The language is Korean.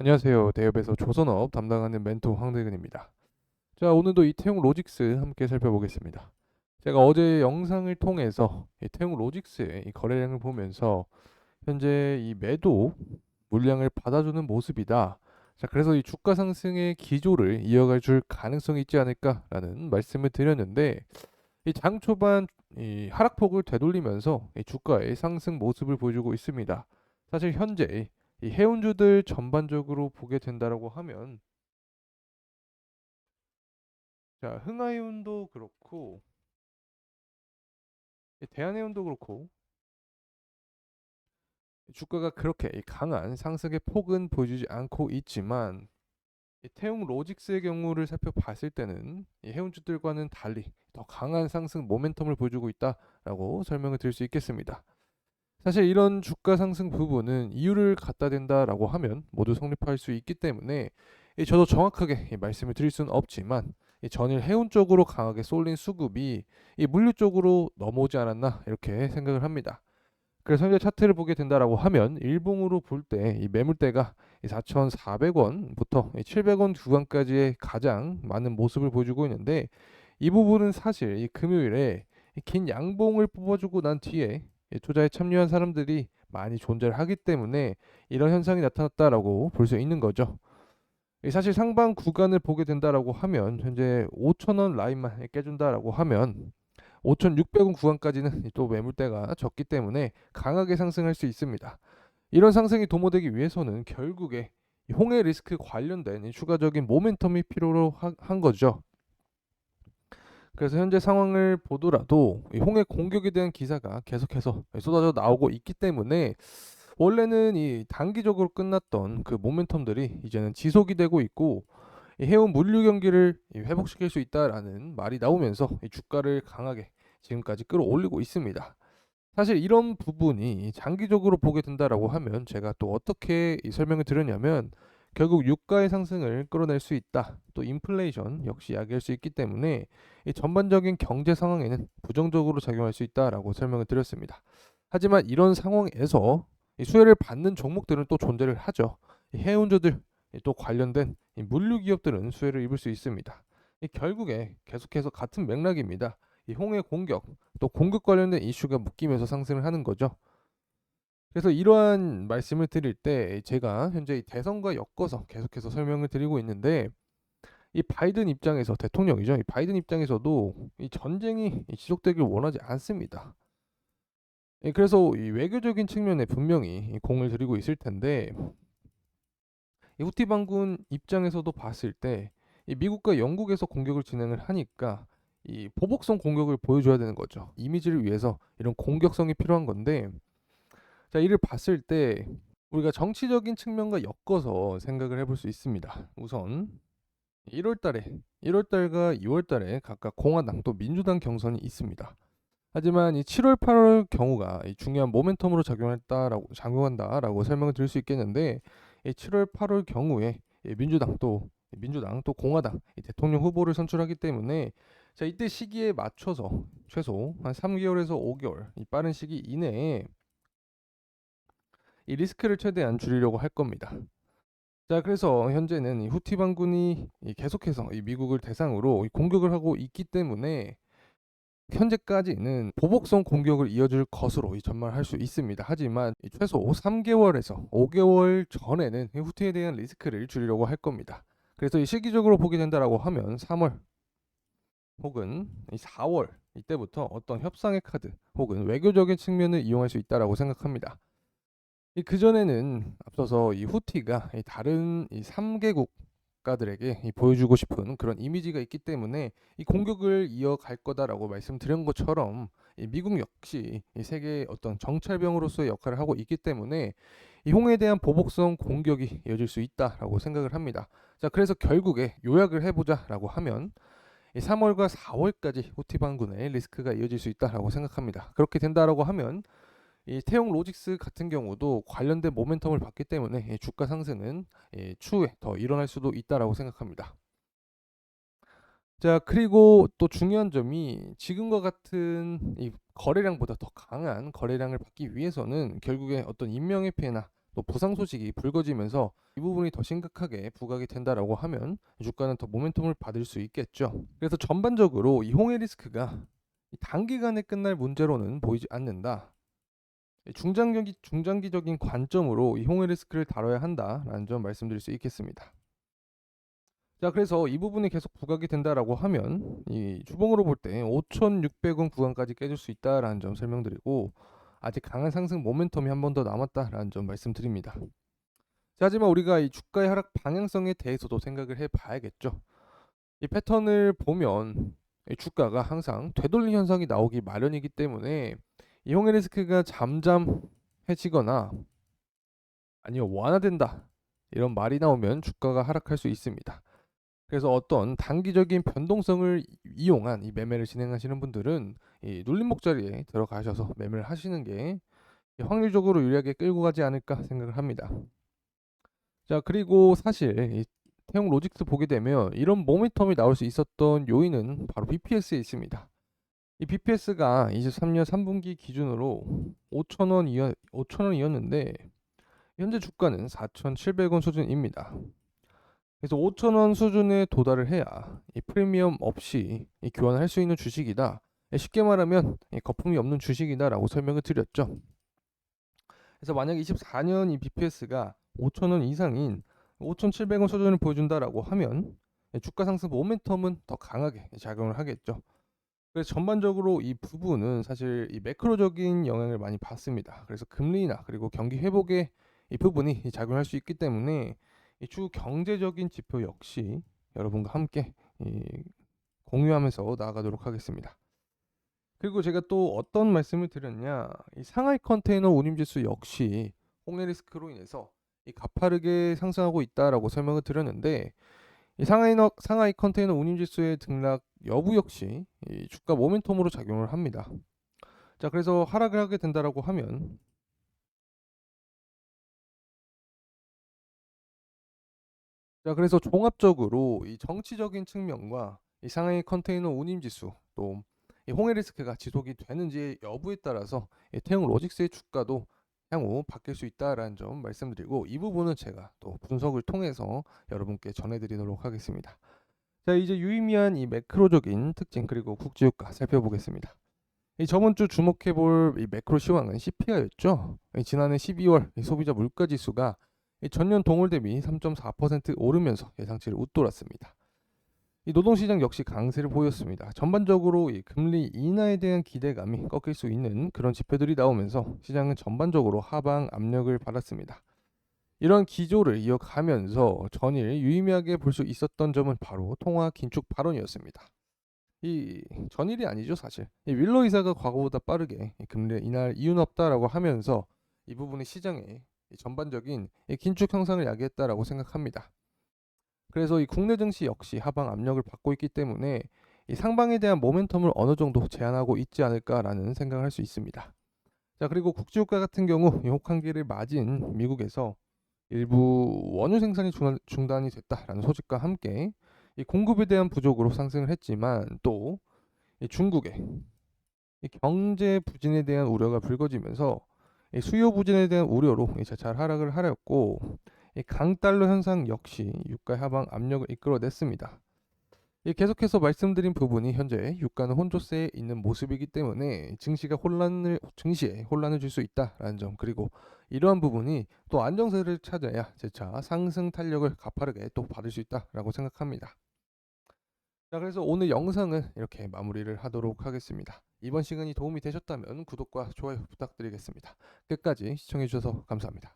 안녕하세요. 대업에서 조선업 담당하는 멘토 황대근입니다. 자, 오늘도 이태용 로직스 함께 살펴보겠습니다. 제가 어제 영상을 통해서 이태용 로직스의 이 거래량을 보면서 현재 이 매도 물량을 받아주는 모습이다. 자, 그래서 이 주가 상승의 기조를 이어갈 줄 가능성이 있지 않을까라는 말씀을 드렸는데 이 장 초반 이 하락폭을 되돌리면서 이 주가의 상승 모습을 보여주고 있습니다. 사실 현재 이 해운주들 전반적으로 보게 된다라고 하면 자, 흥하해운도 그렇고 이 대한해운도 그렇고 주가가 그렇게 이 강한 상승의 폭은 보여주지 않고 있지만 이 태용 로직스의 경우를 살펴봤을 때는 이 해운주들과는 달리 더 강한 상승 모멘텀을 보여주고 있다라고 설명을 드릴 수 있겠습니다. 사실 이런 주가 상승 부분은 이유를 갖다 댄다라고 하면 모두 성립할 수 있기 때문에 저도 정확하게 말씀을 드릴 수는 없지만 이 전일 해운 쪽으로 강하게 쏠린 수급이 이 물류 쪽으로 넘어오지 않았나 이렇게 생각을 합니다. 그래서 현재 차트를 보게 된다라고 하면 일봉으로 볼 때 이 매물대가 4,400원부터 700원 구간까지의 가장 많은 모습을 보여주고 있는데 이 부분은 사실 이 금요일에 긴 양봉을 뽑아주고 난 뒤에 투자에 참여한 사람들이 많이 존재를 하기 때문에 이런 현상이 나타났다라고 볼 수 있는 거죠. 사실 상방 구간을 보게 된다라고 하면 현재 5,000원 라인만 깨준다라고 하면 5,600원 구간까지는 또 매물대가 적기 때문에 강하게 상승할 수 있습니다. 이런 상승이 도모되기 위해서는 결국에 홍해 리스크 관련된 추가적인 모멘텀이 필요로 한 거죠. 그래서 현재 상황을 보더라도 이 홍해 공격에 대한 기사가 계속해서 쏟아져 나오고 있기 때문에 원래는 이 단기적으로 끝났던 그 모멘텀들이 이제는 지속이 되고 있고 이 해운 물류 경기를 회복시킬 수 있다라는 말이 나오면서 이 주가를 강하게 지금까지 끌어올리고 있습니다. 사실 이런 부분이 장기적으로 보게 된다라고 하면 제가 또 어떻게 이 설명을 드렸냐면 결국 유가의 상승을 끌어낼 수 있다. 또 인플레이션 역시 야기할 수 있기 때문에 이 전반적인 경제 상황에는 부정적으로 작용할 수 있다라고 설명을 드렸습니다. 하지만 이런 상황에서 이 수혜를 받는 종목들은 또 존재를 하죠. 이 해운조들 또 관련된 이 물류 기업들은 수혜를 입을 수 있습니다. 이 결국에 계속해서 같은 맥락입니다. 이 홍해 공격 또 공급 관련된 이슈가 묶이면서 상승을 하는 거죠. 그래서 이러한 말씀을 드릴 때 제가 현재 이 대선과 엮어서 계속해서 설명을 드리고 있는데 이 바이든 입장에서 대통령이죠. 이 바이든 입장에서도 이 전쟁이 지속되길 원하지 않습니다. 그래서 이 외교적인 측면에 분명히 이 공을 들이고 있을 텐데 이 후티 반군 입장에서도 봤을 때 이 미국과 영국에서 공격을 진행을 하니까 이 보복성 공격을 보여줘야 되는 거죠. 이미지를 위해서 이런 공격성이 필요한 건데 자, 이를 봤을 때 우리가 정치적인 측면과 엮어서 생각을 해볼 수 있습니다. 우선 1월 달에 1월 달과 2월 달에 각각 공화당 또 민주당 경선이 있습니다. 하지만 이 7월 8월 경우가 이 중요한 모멘텀으로 작용한다라고 설명을 드릴 수 있겠는데 이 7월 8월 경우에 이 민주당 또 공화당 이 대통령 후보를 선출하기 때문에 자, 이때 시기에 맞춰서 최소 한 3개월에서 5개월 이 빠른 시기 이내에 이 리스크를 최대한 줄이려고 할 겁니다. 자, 그래서 현재는 이 후티 반군이 계속해서 이 미국을 대상으로 이 공격을 하고 있기 때문에 현재까지는 보복성 공격을 이어줄 것으로 전망할 수 있습니다. 하지만 이 최소 3개월에서 5개월 전에는 이 후티에 대한 리스크를 줄이려고 할 겁니다. 그래서 이 시기적으로 보게 된다라고 하면 3월 혹은 이 4월 이때부터 어떤 협상의 카드 혹은 외교적인 측면을 이용할 수 있다라고 생각합니다. 이 그전에는 앞서서 이 후티가 이 다른 이 3개국 가들에게 이 보여주고 싶은 그런 이미지가 있기 때문에 이 공격을 이어갈 거다라고 말씀드린 것처럼 이 미국 역시 이 세계의 어떤 정찰병으로서의 역할을 하고 있기 때문에 이 홍해에 대한 보복성 공격이 이어질 수 있다라고 생각을 합니다. 자, 그래서 결국에 요약을 해보자라고 하면 이 3월과 4월까지 후티 반군의 리스크가 이어질 수 있다라고 생각합니다. 그렇게 된다라고 하면 이 태용 로직스 같은 경우도 관련된 모멘텀을 받기 때문에 주가 상승은 추후에 더 일어날 수도 있다라고 생각합니다. 자, 그리고 또 중요한 점이 지금과 같은 이 거래량보다 더 강한 거래량을 받기 위해서는 결국에 어떤 인명의 피해나 또 부상 소식이 불거지면서 이 부분이 더 심각하게 부각이 된다라고 하면 주가는 더 모멘텀을 받을 수 있겠죠. 그래서 전반적으로 이 홍해 리스크가 단기간에 끝날 문제로는 보이지 않는다. 중장기적인 관점으로 이 홍해 리스크를 다뤄야 한다라는 점 말씀드릴 수 있겠습니다. 자, 그래서 이 부분이 계속 부각이 된다라고 하면 이 주봉으로 볼 때 5,600원 구간까지 깨질 수 있다라는 점 설명드리고, 아직 강한 상승 모멘텀이 한 번 더 남았다라는 점 말씀드립니다. 자, 하지만 우리가 이 주가의 하락 방향성에 대해서도 생각을 해봐야겠죠. 이 패턴을 보면 이 주가가 항상 되돌림 현상이 나오기 마련이기 때문에 이 홍해 리스크가 잠잠해지거나 아니면 완화된다 이런 말이 나오면 주가가 하락할 수 있습니다. 그래서 어떤 단기적인 변동성을 이용한 이 매매를 진행하시는 분들은 이 눌림목 자리에 들어가셔서 매매를 하시는 게 확률적으로 유리하게 끌고 가지 않을까 생각을 합니다. 자, 그리고 사실 이 태용 로직스 보게 되면 이런 모멘텀이 나올 수 있었던 요인은 바로 BPS에 있습니다. 이 BPS가 23년 3분기 기준으로 5,000원이었는데 현재 주가는 4,700원 수준입니다. 그래서 5,000원 수준에 도달을 해야 이 프리미엄 없이 이 교환을 할 수 있는 주식이다. 쉽게 말하면 이 거품이 없는 주식이다라고 설명을 드렸죠. 그래서 만약 24년 이 BPS가 5,000원 이상인 5,700원 수준을 보여준다라고 하면 주가 상승 모멘텀은 더 강하게 작용을 하겠죠. 그래서 전반적으로 이 부분은 사실 이 매크로적인 영향을 많이 받습니다. 그래서 금리나 그리고 경기 회복의 이 부분이 작용할 수 있기 때문에 이 주 경제적인 지표 역시 여러분과 함께 공유하면서 나아가도록 하겠습니다. 그리고 제가 또 어떤 말씀을 드렸냐, 이 상하이 컨테이너 운임지수 역시 홍해 리스크로 인해서 이 가파르게 상승하고 있다라고 설명을 드렸는데, 이 상하이 컨테이너 운임지수의 등락 여부 역시 이 주가 모멘텀으로 작용을 합니다. 자, 그래서 하락을 하게 된다라고 하면 자, 그래서 종합적으로 이 정치적인 측면과 이 상하이 컨테이너 운임지수 또 이 홍해 리스크가 지속이 되는지 여부에 따라서 이 태용 로직스의 주가도 향후 바뀔 수 있다라는 점 말씀드리고, 이 부분은 제가 또 분석을 통해서 여러분께 전해드리도록 하겠습니다. 자, 이제 유의미한 이 매크로적인 특징 그리고 국제유가 살펴보겠습니다. 이 저번 주 주목해볼 이 매크로 시황은 CPI였죠. 지난해 12월 소비자 물가지수가 전년 동월 대비 3.4% 오르면서 예상치를 웃돌았습니다. 이 노동시장 역시 강세를 보였습니다. 전반적으로 이 금리 인하에 대한 기대감이 꺾일 수 있는 그런 지표들이 나오면서 시장은 전반적으로 하방 압력을 받았습니다. 이런 기조를 이어가면서 전일 유의미하게 볼 수 있었던 점은 바로 통화 긴축 발언이었습니다. 이 전일이 아니죠, 사실. 이 윌러 이사가 과거보다 빠르게 금리 인하할 이유는 없다라고 하면서 이 부분이 시장의 전반적인 긴축 형상을 야기했다라고 생각합니다. 그래서 이 국내 증시 역시 하방 압력을 받고 있기 때문에 이 상방에 대한 모멘텀을 어느 정도 제한하고 있지 않을까라는 생각을 할 수 있습니다. 자, 그리고 국제유가 같은 경우 이 혹한기를 맞은 미국에서 일부 원유 생산이 중단이 됐다라는 소식과 함께 이 공급에 대한 부족으로 상승을 했지만, 또 이 중국의 이 경제 부진에 대한 우려가 불거지면서 이 수요 부진에 대한 우려로 재차 하락을 하였고, 이 강달러 현상 역시 유가 하방 압력을 이끌어냈습니다. 계속해서 말씀드린 부분이 현재 유가는 혼조세에 있는 모습이기 때문에 증시에 혼란을 줄 수 있다라는 점, 그리고 이러한 부분이 또 안정세를 찾아야 재차 상승 탄력을 가파르게 또 받을 수 있다라고 생각합니다. 자, 그래서 오늘 영상은 이렇게 마무리를 하도록 하겠습니다. 이번 시간이 도움이 되셨다면 구독과 좋아요 부탁드리겠습니다. 끝까지 시청해주셔서 감사합니다.